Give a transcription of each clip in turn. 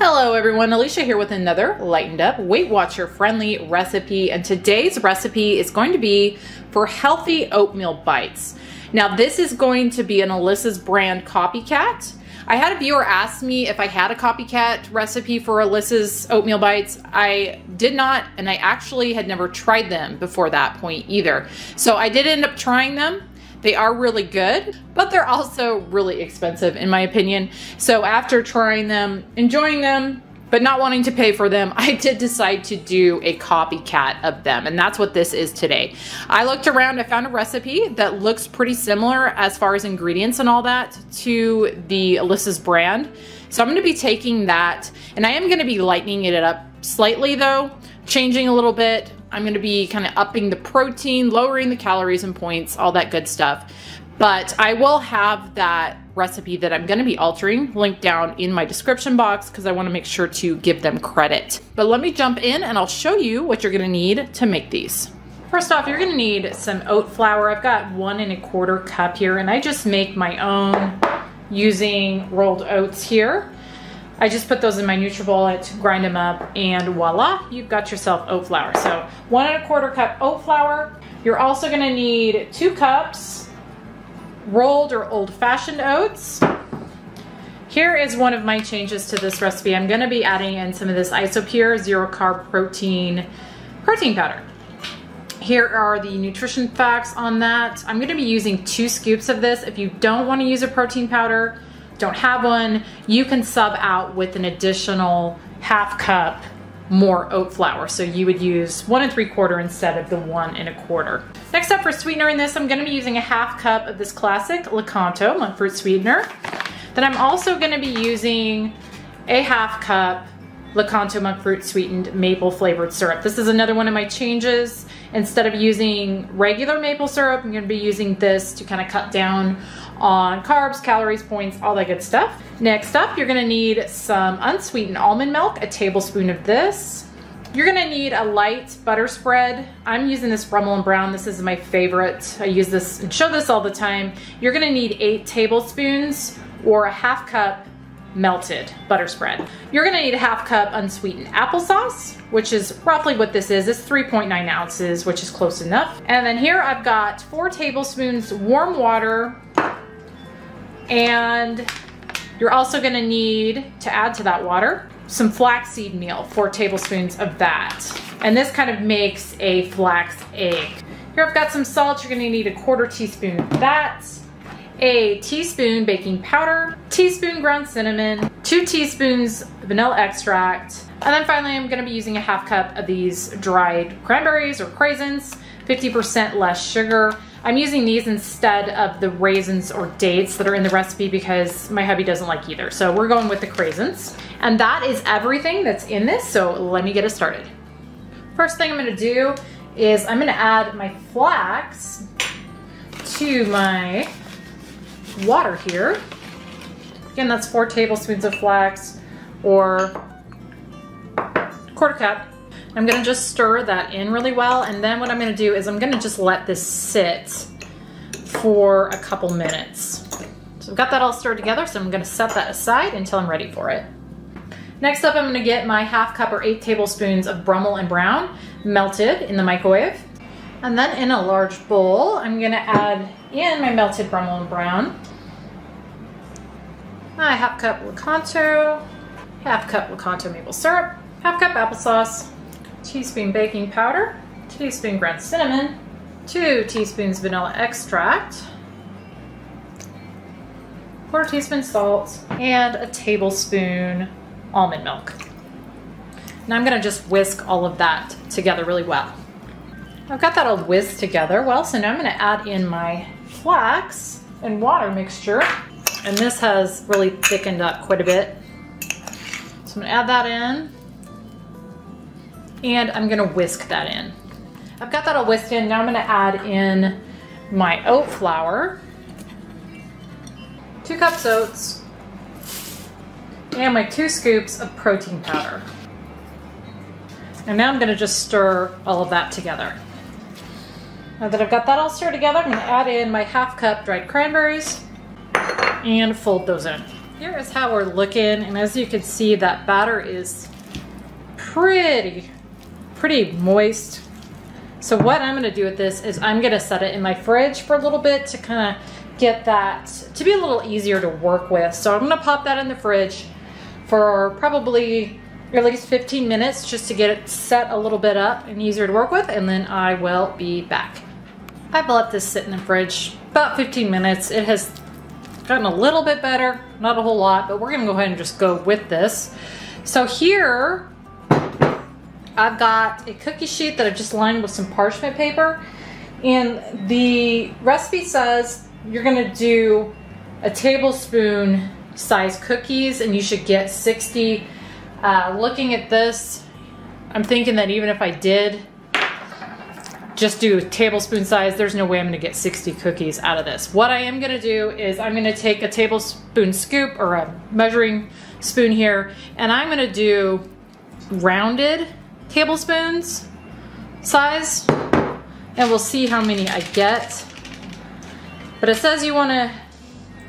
Hello everyone, Alicia here with another lightened up Weight Watcher friendly recipe, and today's recipe is going to be for healthy oatmeal bites. Now this is going to be an Alyssa's brand Copycat. I had a viewer ask me if I had a Copycat recipe for Alyssa's oatmeal bites. I did not, and I actually had never tried them before that point either. So I did end up trying them. They are really good, but they're also really expensive in my opinion. So after trying them, enjoying them, but not wanting to pay for them, I did decide to do a copycat of them. And that's what this is today. I looked around, I found a recipe that looks pretty similar as far as ingredients and all that to the Alyssa's brand. So I'm gonna be taking that, and I am gonna be lightening it up slightly though, changing a little bit. I'm gonna be kind of upping the protein, lowering the calories and points, all that good stuff. But I will have that recipe that I'm gonna be altering linked down in my description box because I wanna make sure to give them credit. But let me jump in and I'll show you what you're gonna need to make these. First off, you're gonna need some oat flour. I've got 1 1/4 cup here, and I just make my own using rolled oats here. I just put those in my NutriBullet, grind them up, and voila, you've got yourself oat flour. So 1 1/4 cup oat flour. You're also gonna need 2 cups rolled or old-fashioned oats. Here is one of my changes to this recipe. I'm gonna be adding in some of this Isopure zero carb protein powder. Here are the nutrition facts on that. I'm gonna be using 2 scoops of this. If you don't wanna use a protein powder, don't have one, you can sub out with an additional 1/2 cup more oat flour. So you would use 1 3/4 instead of the 1 1/4. Next up for sweetener in this, I'm gonna be using a 1/2 cup of this classic Lakanto Monkfruit sweetener. Then I'm also gonna be using a 1/2 cup Lakanto Monkfruit sweetened maple flavored syrup. This is another one of my changes. Instead of using regular maple syrup, I'm gonna be using this to kind of cut down on carbs, calories, points, all that good stuff. Next up, you're gonna need some unsweetened almond milk, a tablespoon of this. You're gonna need a light butter spread. I'm using this Rummel & Brown. This is my favorite. I use this and show this all the time. You're gonna need 8 tablespoons or a 1/2 cup melted butter spread. You're gonna need a 1/2 cup unsweetened applesauce, which is roughly what this is. It's 3.9 ounces, which is close enough. And then here I've got 4 tablespoons warm water, and you're also gonna need to add to that water some flaxseed meal, 4 tablespoons of that. And this kind of makes a flax egg. Here I've got some salt. You're gonna need a 1/4 teaspoon of that, a teaspoon baking powder, teaspoon ground cinnamon, 2 teaspoons vanilla extract, and then finally I'm gonna be using a 1/2 cup of these dried cranberries or craisins, 50% less sugar. I'm using these instead of the raisins or dates that are in the recipe because my hubby doesn't like either. So we're going with the craisins. And that is everything that's in this, so let me get it started. First thing I'm gonna do is I'm gonna add my flax to my water here. Again, that's 4 tablespoons of flax or 1/4 cup. I'm gonna just stir that in really well, and then what I'm gonna do is I'm gonna just let this sit for a couple minutes. So I've got that all stirred together, so I'm gonna set that aside until I'm ready for it. Next up, I'm gonna get my 1/2 cup or 8 tablespoons of Rummel & Brown melted in the microwave. And then in a large bowl, I'm gonna add in my melted Rummel & Brown, my 1/2 cup Lakanto, 1/2 cup Lakanto maple syrup, 1/2 cup applesauce, teaspoon baking powder, teaspoon ground cinnamon, 2 teaspoons vanilla extract, 1/4 teaspoon salt, and a tablespoon almond milk. Now I'm gonna just whisk all of that together really well. I've got that all whisked together well, so now I'm gonna add in my flax and water mixture, and this has really thickened up quite a bit. So I'm gonna add that in, and I'm gonna whisk that in. I've got that all whisked in. Now I'm gonna add in my oat flour, 2 cups oats, and my 2 scoops of protein powder. And now I'm gonna just stir all of that together. Now that I've got that all stirred together, I'm gonna add in my 1/2 cup dried cranberries and fold those in. here is how we're looking, and as you can see, that batter is pretty moist. So what I'm gonna do with this is I'm gonna set it in my fridge for a little bit to kind of get that to be a little easier to work with. So I'm gonna pop that in the fridge for probably at least 15 minutes just to get it set a little bit up and easier to work with, and then I will be back. I've let this sit in the fridge about 15 minutes. It has gotten a little bit better, not a whole lot, but we're gonna go ahead and just go with this. So here, I've got a cookie sheet that I've just lined with some parchment paper, and the recipe says you're gonna do a tablespoon size cookies and you should get 60. Looking at this, I'm thinking that even if I did just do tablespoon size, there's no way I'm gonna get 60 cookies out of this. What I am gonna do is I'm gonna take a tablespoon scoop or a measuring spoon here, and I'm gonna do rounded tablespoons size, and we'll see how many I get. But it says you wanna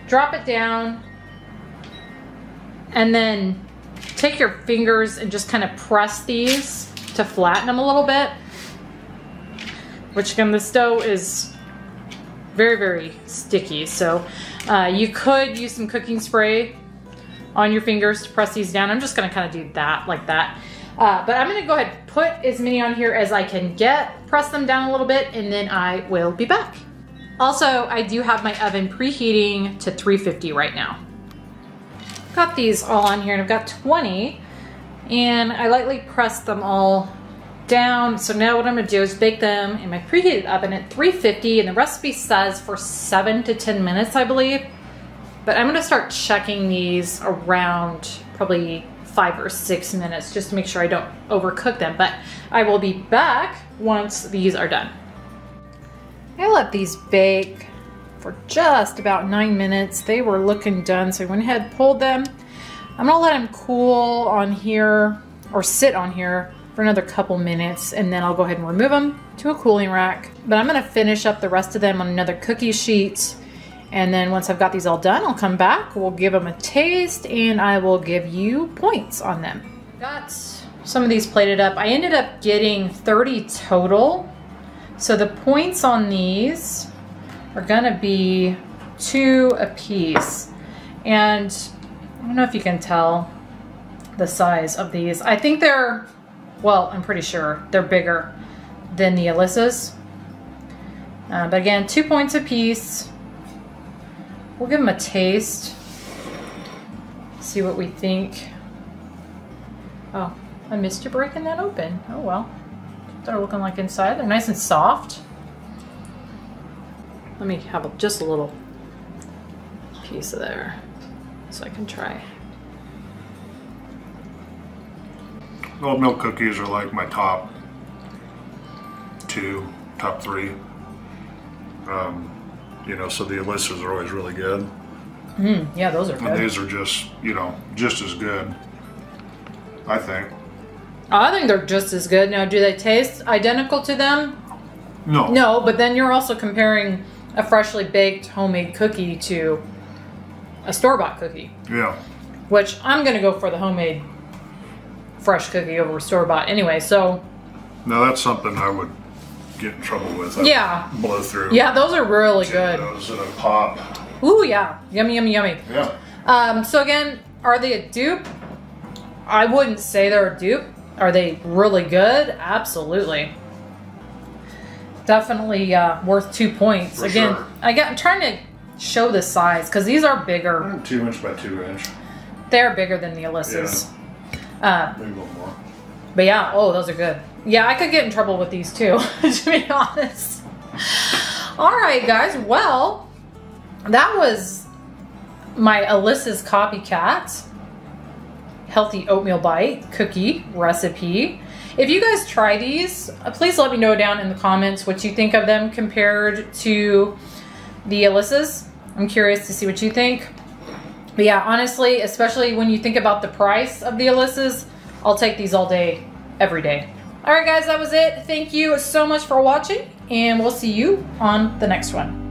drop it down and then take your fingers and just kind of press these to flatten them a little bit. Which again, this dough is very sticky. So you could use some cooking spray on your fingers to press these down. I'm just gonna kind of do that like that. But I'm gonna go ahead and put as many on here as I can get, press them down a little bit, and then I will be back. Also, I do have my oven preheating to 350 right now. Got these all on here, and I've got 20, and I lightly pressed them all down. So now what I'm gonna do is bake them in my preheated oven at 350, and the recipe says for 7 to 10 minutes, I believe. But I'm gonna start checking these around probably 5 or 6 minutes just to make sure I don't overcook them. But I will be back once these are done. I let these bake for just about 9 minutes. They were looking done, so I went ahead and pulled them. I'm gonna let them cool on here, or sit on here for another couple minutes, and then I'll go ahead and remove them to a cooling rack. But I'm gonna finish up the rest of them on another cookie sheet, and then once I've got these all done, I'll come back, we'll give them a taste, and I will give you points on them. Got some of these plated up. I ended up getting 30 total, so the points on these are gonna be 2 apiece. And I don't know if you can tell the size of these. I think they're, well, I'm pretty sure they're bigger than the Alyssa's. But again, 2 points apiece. We'll give them a taste. See what we think. Oh, I missed you breaking that open. Oh well. They're looking like inside. They're nice and soft. Let me have just a little piece of there so I can try. Oatmeal cookies are like my top 3. You know, so the Alyssa's are always really good. Yeah, those are good. And these are just, you know, just as good, I think. I think they're just as good. Now, do they taste identical to them? No. No, but then you're also comparing a freshly baked homemade cookie to a store-bought cookie. Yeah. Which I'm going to go for the homemade fresh cookie over store-bought anyway, so. Now that's something I would get in trouble with. Yeah. Blow through. Yeah, those are really good. Those in a pop. Ooh, yeah. Yummy, yummy, yummy. Yeah. So again, are they a dupe? I wouldn't say they're a dupe. Are they really good? Absolutely. Definitely worth 2 points. For again, sure. I'm trying to show the size because these are bigger. 2 inch by 2 inch. They're bigger than the Alyssa's. Yeah. Maybe a little more. But yeah, oh, those are good. Yeah, I could get in trouble with these too, to be honest. All right, guys. Well, that was my Alyssa's Copycat healthy oatmeal bite cookie recipe. If you guys try these, please let me know down in the comments what you think of them compared to the Alyssa's. I'm curious to see what you think. But yeah, honestly, especially when you think about the price of the Alyssa's, I'll take these all day, every day. All right, guys, that was it. Thank you so much for watching, and we'll see you on the next one.